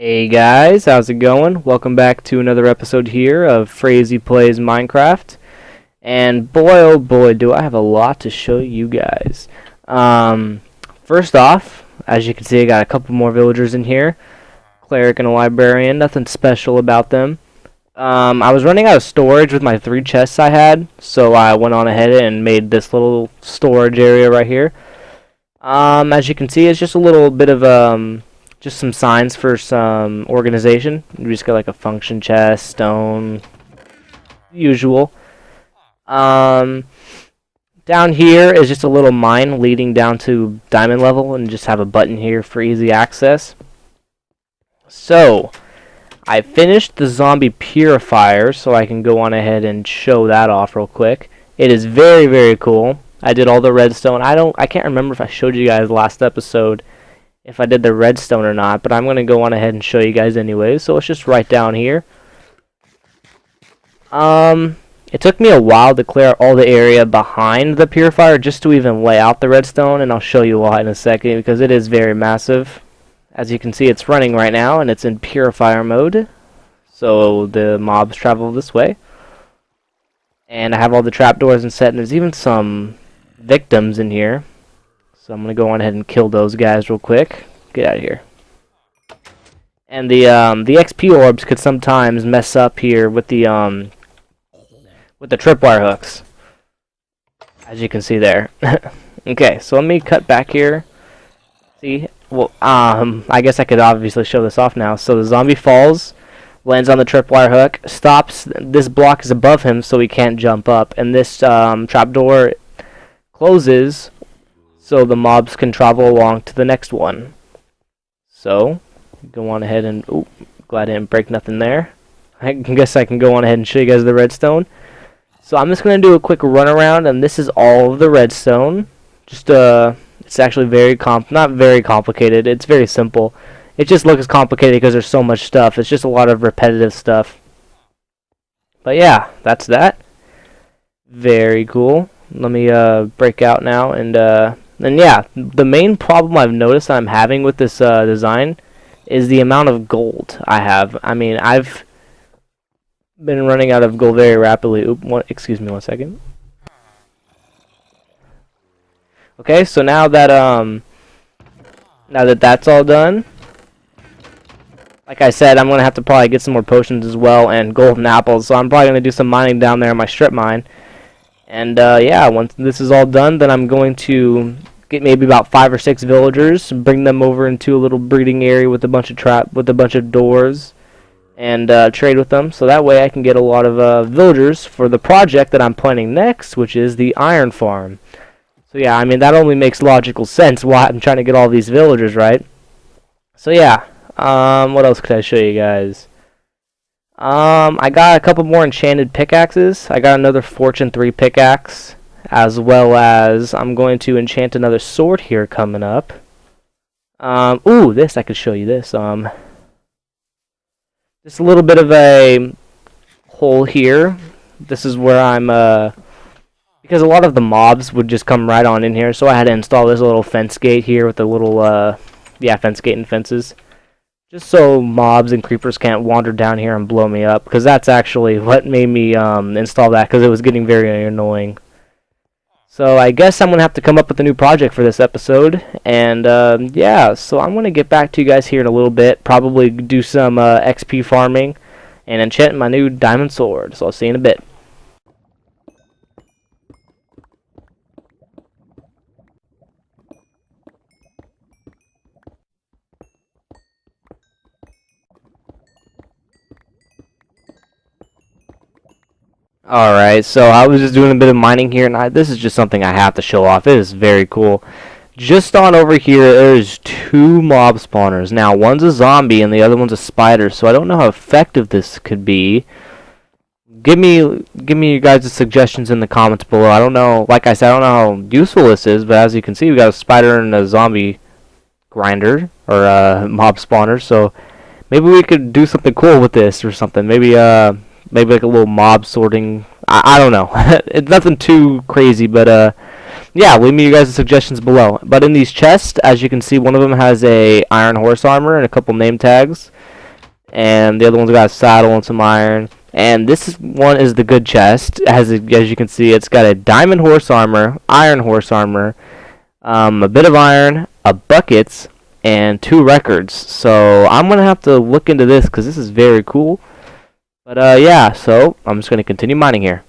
Hey guys, how's it going? Welcome back to another episode here of Phrasey Plays Minecraft. And boy oh boy do I have a lot to show you guys. First off, as you can see I got a couple more villagers in here. Cleric and a librarian, nothing special about them. I was running out of storage with my 3 chests I had, so I went on ahead and made this little storage area right here. As you can see, it's just a little bit of just some signs for some organization. We just got like a function chest, stone, usual. Down here is just a little mine leading down to diamond level, and just have a button here for easy access. So, I finished the zombie purifier, so I can go on ahead and show that off real quick. It is very, very cool. I did all the redstone. I can't remember if I showed you guys last episode if I did the redstone or not, but I'm going to go on ahead and show you guys anyway. So let's just write down here. It took me a while to clear all the area behind the purifier just to even lay out the redstone, and I'll show you why in a second because it is very massive. As you can see, it's running right now and it's in purifier mode, so the mobs travel this way. And I have all the trapdoors and set, and there's even some victims in here. So I'm going to go on ahead and kill those guys real quick. Get out of here. And the XP orbs could sometimes mess up here with the tripwire hooks, as you can see there. Okay, so let me cut back here. See? Well, I guess I could obviously show this off now. So the zombie falls, lands on the tripwire hook, stops. This block is above him, so he can't jump up. And this trapdoor closes, so the mobs can travel along to the next one. So, go on ahead and... Ooh, glad I didn't break nothing there. I guess I can go on ahead and show you guys the redstone. So I'm just going to do a quick run around, and this is all of the redstone. Just, it's actually not very complicated. It's very simple. It just looks complicated because there's so much stuff. It's just a lot of repetitive stuff. But yeah, that's that. Very cool. Let me break out now, and yeah, the main problem I've noticed I'm having with this design is the amount of gold I have. I mean, I've been running out of gold very rapidly. Excuse me one second. Okay, so now that that's all done, like I said, I'm gonna have to probably get some more potions as well and golden apples. So I'm probably gonna do some mining down there in my strip mine. And yeah, once this is all done, then I'm going to get maybe about 5 or 6 villagers, bring them over into a little breeding area with a bunch of doors, and trade with them. So that way I can get a lot of villagers for the project that I'm planning next, which is the iron farm. So yeah, I mean that only makes logical sense why I'm trying to get all these villagers, right? So yeah, what else could I show you guys? I got a couple more enchanted pickaxes. I got another Fortune 3 pickaxe, as well as I'm going to enchant another sword here coming up. Ooh, this, I could show you this. Just a little bit of a hole here. This is where I'm, because a lot of the mobs would just come right on in here, so I had to install this little fence gate here with a little, yeah, fence gate and fences. Just so mobs and creepers can't wander down here and blow me up, because that's actually what made me install that, because it was getting very annoying. So I guess I'm going to have to come up with a new project for this episode, and yeah, so I'm going to get back to you guys here in a little bit, probably do some XP farming, and enchant my new diamond sword, so I'll see you in a bit. Alright, so I was just doing a bit of mining here, and this is just something I have to show off. It is very cool. Just on over here, there's 2 mob spawners. Now, one's a zombie, and the other one's a spider, so I don't know how effective this could be. Give me you guys' suggestions in the comments below. I don't know, like I said, I don't know how useful this is, but as you can see, we got a spider and a zombie grinder, or mob spawner, so maybe we could do something cool with this or something. Maybe like a little mob sorting. I don't know. It's nothing too crazy, but yeah, leave me you guys' suggestions below. But in these chests, as you can see, one of them has a iron horse armor and a couple name tags, and the other one's got a saddle and some iron. And one is the good chest. As you can see, it's got a diamond horse armor, iron horse armor, a bit of iron, a buckets, and 2 records. So I'm gonna have to look into this because this is very cool. But yeah, so I'm just gonna continue mining here.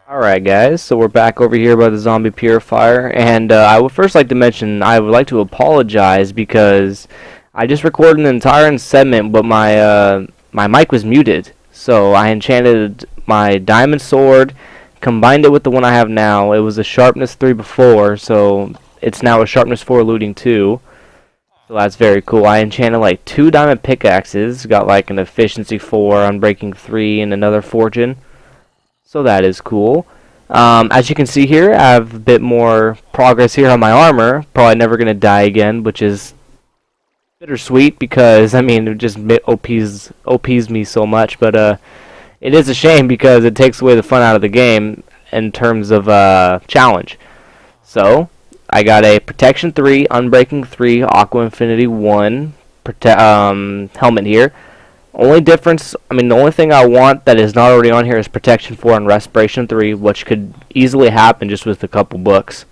Alright guys, so we're back over here by the zombie purifier, and I would first like to mention I would like to apologize because I just recorded an entire segment, but my mic was muted. So I enchanted my diamond sword, combined it with the one I have now. It was a sharpness 3 before, so it's now a sharpness 4 looting 2. So that's very cool. I enchanted like 2 diamond pickaxes, got like an efficiency 4, unbreaking 3, and another fortune. So that is cool. As you can see here, I have a bit more progress here on my armor. Probably never going to die again, which is bittersweet because, I mean, it just OPs me so much. But it is a shame because it takes away the fun out of the game in terms of challenge. So, I got a Protection 3, Unbreaking 3, Aqua Infinity 1 helmet here. Only difference, I mean, the only thing I want that is not already on here is Protection 4 and Respiration 3, which could easily happen just with a couple books.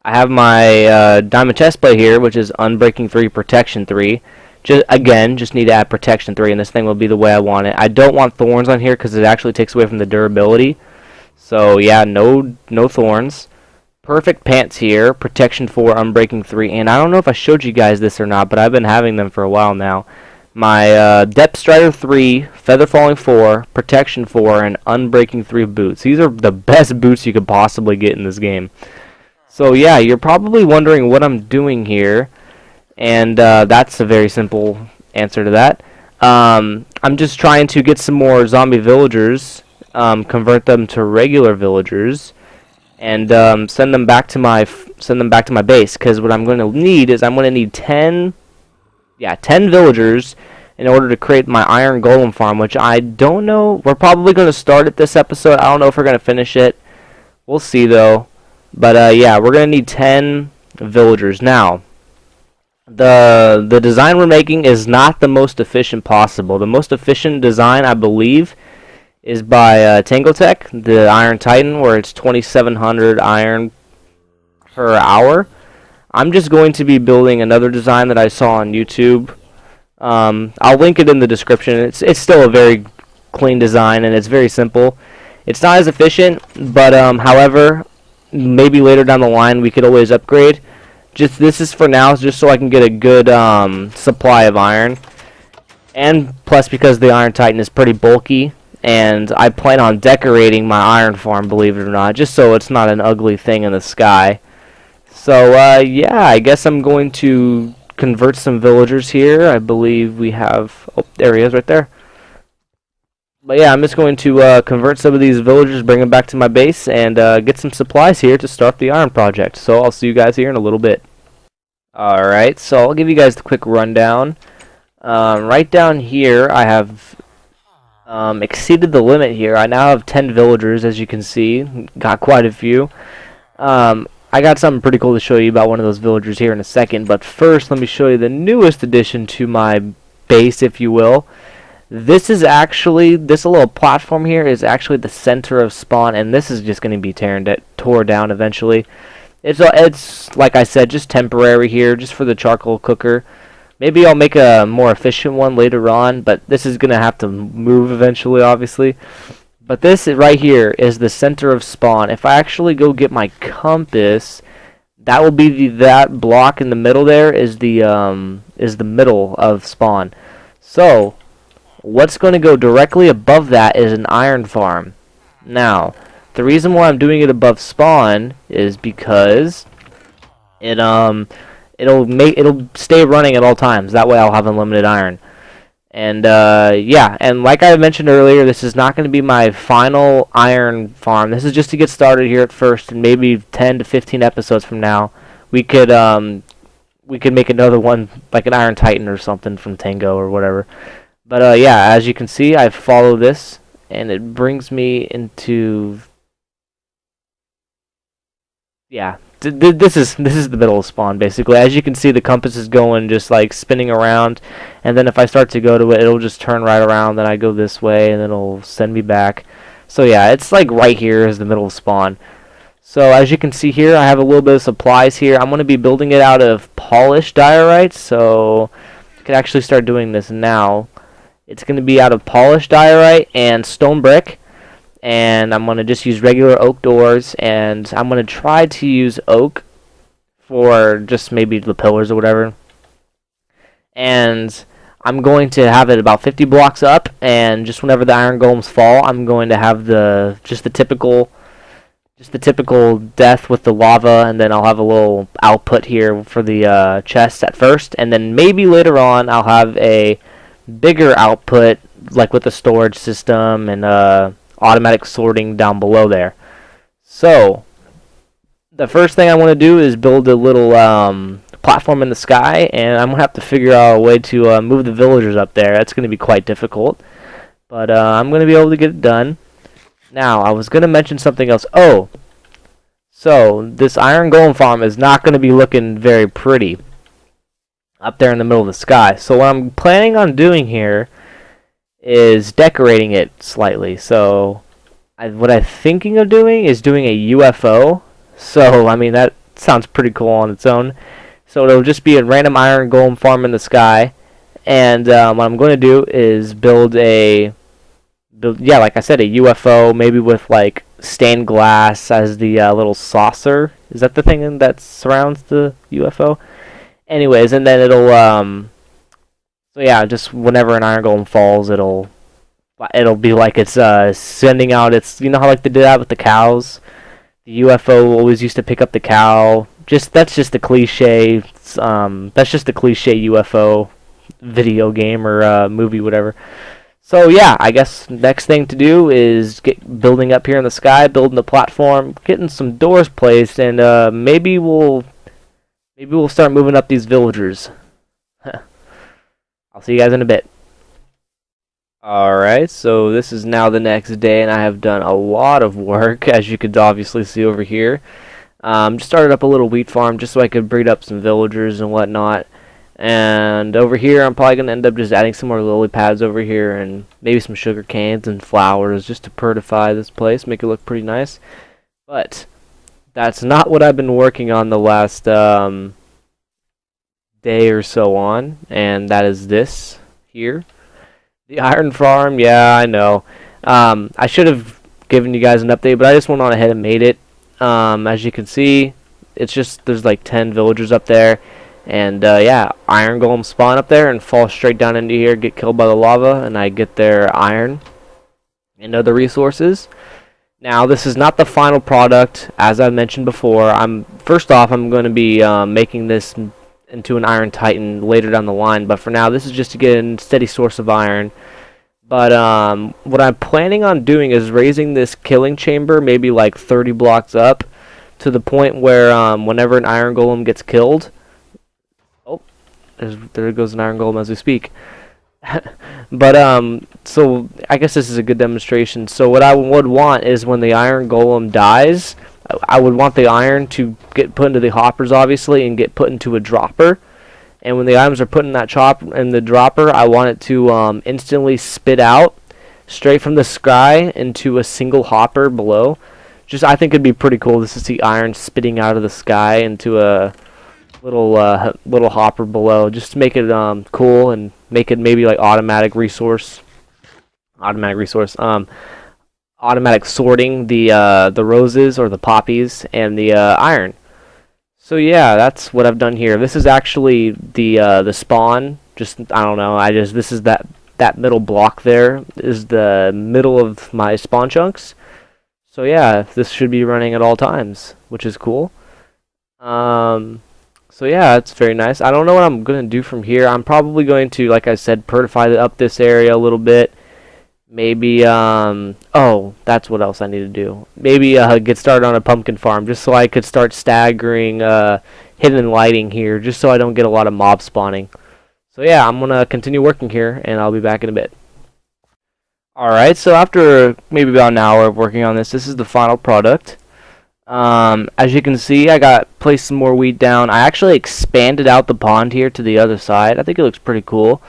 I have my Diamond Chestplate here, which is Unbreaking 3, Protection 3. Just need to add Protection 3, and this thing will be the way I want it. I don't want thorns on here because it actually takes away from the durability. So, yeah, no thorns. Perfect pants here, Protection 4, Unbreaking 3, and I don't know if I showed you guys this or not, but I've been having them for a while now. My Depth Strider 3, Feather Falling 4, Protection 4, and Unbreaking 3 boots. These are the best boots you could possibly get in this game. So yeah, you're probably wondering what I'm doing here, and that's a very simple answer to that. I'm just trying to get some more zombie villagers, convert them to regular villagers, and send them back to my base. Because what I'm going to need is I'm going to need 10 villagers in order to create my iron golem farm, which I don't know. We're probably going to start it this episode. I don't know if we're going to finish it. We'll see though. But yeah, we're going to need 10 villagers. Now, the design we're making is not the most efficient possible. The most efficient design, I believe, is by Tangotech, the Iron Titan, where it's 2,700 iron per hour. I'm just going to be building another design that I saw on YouTube. I'll link it in the description. It's still a very clean design, and it's very simple. It's not as efficient, but however, maybe later down the line we could always upgrade. This is for now, just so I can get a good supply of iron. And plus because the Iron Titan is pretty bulky, and I plan on decorating my iron farm, believe it or not, just so it's not an ugly thing in the sky. So, yeah, I guess I'm going to convert some villagers here. I believe we have... Oh, there he is right there. But yeah, I'm just going to convert some of these villagers, bring them back to my base, and get some supplies here to start the iron project. So I'll see you guys here in a little bit. Alright, so I'll give you guys the quick rundown. Right down here, I have exceeded the limit here. I now have 10 villagers, as you can see. Got quite a few. I got something pretty cool to show you about one of those villagers here in a second, but first let me show you the newest addition to my base, if you will. This little platform here is actually the center of spawn, and this is just going to be tore down eventually. It's like I said, just temporary here, just for the charcoal cooker. Maybe I'll make a more efficient one later on, but this is going to have to move eventually, obviously. But this right here is the center of spawn. If I actually go get my compass, that will be that block in the middle there is the middle of spawn. So what's going to go directly above that is an iron farm. Now, the reason why I'm doing it above spawn is because it'll stay running at all times. That way I'll have unlimited iron. And yeah, and like I mentioned earlier, this is not going to be my final iron farm. This is just to get started here at first, and maybe 10 to 15 episodes from now, we could make another one, like an Iron Titan or something from Tango or whatever. But yeah, as you can see, I follow this, and it brings me into yeah, this is the middle of spawn basically. As you can see, the compass is going just like spinning around, and then if I start to go to it, it'll just turn right around. Then I go this way, and then it'll send me back. So yeah, it's like right here is the middle of spawn. So as you can see here, I have a little bit of supplies here. I'm going to be building it out of polished diorite, so I can actually start doing this now. It's going to be out of polished diorite and stone brick, and I'm going to just use regular oak doors, and I'm going to try to use oak for just maybe the pillars or whatever. And I'm going to have it about 50 blocks up, and just whenever the iron golems fall, I'm going to have just the typical death with the lava, and then I'll have a little output here for the chest at first, and then maybe later on I'll have a bigger output like with the storage system and automatic sorting down below there. So the first thing I want to do is build a little platform in the sky, and I'm going to have to figure out a way to move the villagers up there. That's going to be quite difficult, but I'm going to be able to get it done. Now, I was going to mention something else. Oh, so this iron golem farm is not going to be looking very pretty up there in the middle of the sky. So what I'm planning on doing here is decorating it slightly. So what I'm thinking of doing is doing a UFO. So, I mean, that sounds pretty cool on its own. So it'll just be a random iron golem farm in the sky. And what I'm going to do is yeah, like I said, a UFO, maybe with like stained glass as the little saucer. Is that the thing that surrounds the UFO? Anyways, and then it'll so yeah, just whenever an iron golem falls, it'll be like it's sending out its, you know how like they did that with the cows. The UFO always used to pick up the cow. That's just the cliche. That's just the cliche UFO video game or movie, whatever. So yeah, I guess next thing to do is get building up here in the sky, building the platform, getting some doors placed, and maybe we'll start moving up these villagers. I'll see you guys in a bit. Alright, so this is now the next day, and I have done a lot of work, as you could obviously see over here. Just started up a little wheat farm just so I could breed up some villagers and whatnot. And over here, I'm probably going to end up just adding some more lily pads over here and maybe some sugar canes and flowers just to purify this place, make it look pretty nice. But that's not what I've been working on the last day or so on, and that is this here. The iron farm, yeah, I know. I should have given you guys an update, but I just went on ahead and made it. As you can see, it's just, there's like 10 villagers up there. And yeah, iron golems spawn up there and fall straight down into here, get killed by the lava, and I get their iron and other resources. Now, this is not the final product, as I mentioned before. First off, I'm going to be making this into an iron titan later down the line, but for now, this is just to get a steady source of iron. But what I'm planning on doing is raising this killing chamber, maybe like 30 blocks up, to the point where whenever an iron golem gets killed, there goes an iron golem as we speak. But so I guess this is a good demonstration. So what I would want is when the iron golem dies, I would want the iron to get put into the hoppers, obviously, and get put into a dropper. And when the items are put in that in the dropper, I want it to instantly spit out straight from the sky into a single hopper below. I think it'd be pretty cool just to see iron spitting out of the sky into a little hopper below, just to make it cool and make it maybe like automatic sorting the roses or the poppies and the iron. So yeah, that's what I've done here. This is actually the spawn. I don't know. This is that middle block there is the middle of my spawn chunks. So yeah, this should be running at all times, which is cool. So yeah, it's very nice. I don't know what I'm going to do from here. I'm probably going to, like I said, purify up this area a little bit. Maybe, oh, that's what else I need to do. Maybe get started on a pumpkin farm, just so I could start staggering hidden lighting here, just so I don't get a lot of mob spawning. So yeah, I'm going to continue working here, and I'll be back in a bit. Alright, so after maybe about an hour of working on this, this is the final product. As you can see, I got placed some more wheat down. I actually expanded out the pond here to the other side. I think it looks pretty cool.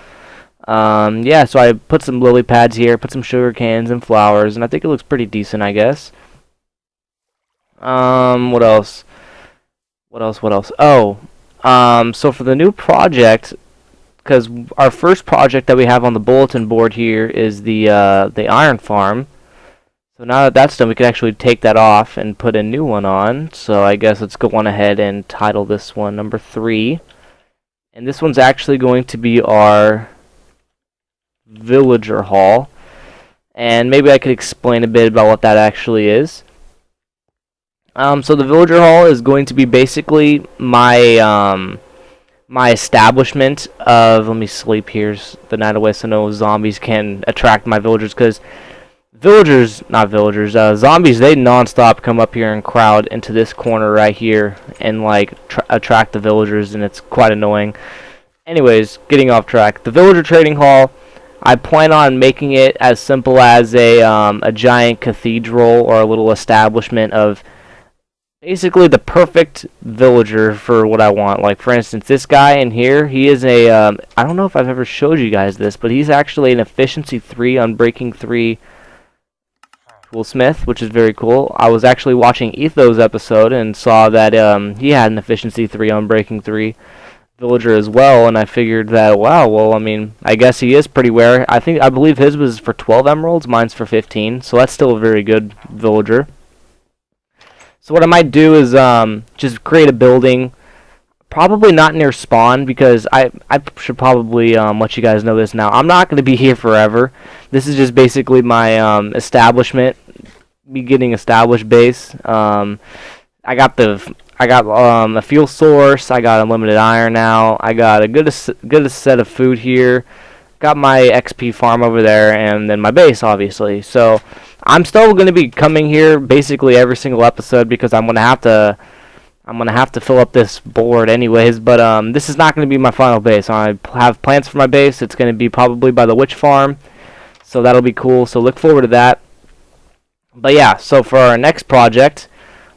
Yeah, so I put some lily pads here, put some sugar cans and flowers, and I think it looks pretty decent, I guess. What else? What else? Oh, so for the new project, because our first project that we have on the bulletin board here is the iron farm. So now that that's done, we can actually take that off and put a new one on. So I guess let's go on ahead and title this one number 3. And this one's actually going to be our villager hall. And maybe I could explain a bit about what that actually is. So the villager hall is going to be basically my my establishment of, let me sleep here's the night away so no zombies can attract my villagers, because zombies, they non-stop come up here and crowd into this corner right here and like attract the villagers, and it's quite annoying. Anyways, getting off track. The villager trading hall, I plan on making it as simple as a giant cathedral or a little establishment of basically the perfect villager for what I want. Like, for instance, this guy in here, he is a, I don't know if I've ever showed you guys this, but he's actually an efficiency 3 unbreaking 3 toolsmith, which is very cool. I was actually watching Etho's episode and saw that he had an efficiency 3 unbreaking 3 villager as well, and I figured that, wow, well, I mean, I guess he is pretty rare. I believe his was for 12 emeralds, mine's for 15, so that's still a very good villager. So what I might do is just create a building, probably not near spawn, because I should probably let you guys know this now. I'm not going to be here forever. This is just basically my establishment, me getting established base. I got a fuel source. I got unlimited iron now. I got a good set of food here. Got my XP farm over there, and then my base, obviously. So I'm still going to be coming here basically every single episode, because I'm going to have to fill up this board anyways, but this is not going to be my final base. I have plans for my base. It's going to be probably by the witch farm, so that'll be cool. So look forward to that. But yeah, so for our next project,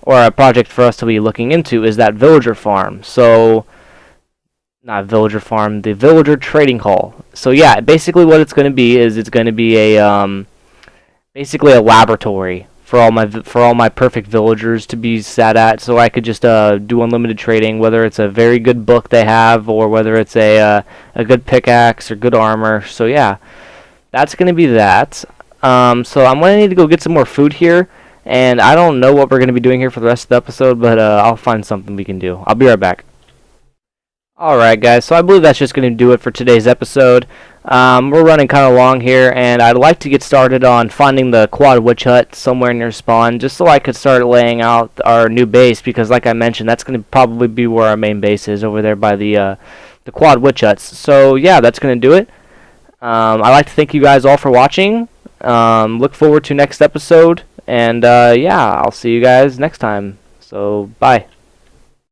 or a project for us to be looking into, is that villager farm. So, not villager farm, the villager trading hall. So yeah, basically what it's going to be is it's going to be a basically a laboratory for all my perfect villagers to be sat at, so I could just do unlimited trading, whether it's a very good book they have or whether it's a good pickaxe or good armor. So yeah, that's gonna be that. So I'm gonna need to go get some more food here, and I don't know what we're gonna be doing here for the rest of the episode, but I'll find something we can do. I'll be right back. Alright guys, so I believe that's just going to do it for today's episode. We're running kind of long here, and I'd like to get started on finding the quad witch hut somewhere near spawn, just so I could start laying out our new base, because like I mentioned, that's going to probably be where our main base is, over there by the quad witch huts. So yeah, that's going to do it. I'd like to thank you guys all for watching. Look forward to next episode, and yeah, I'll see you guys next time. So bye.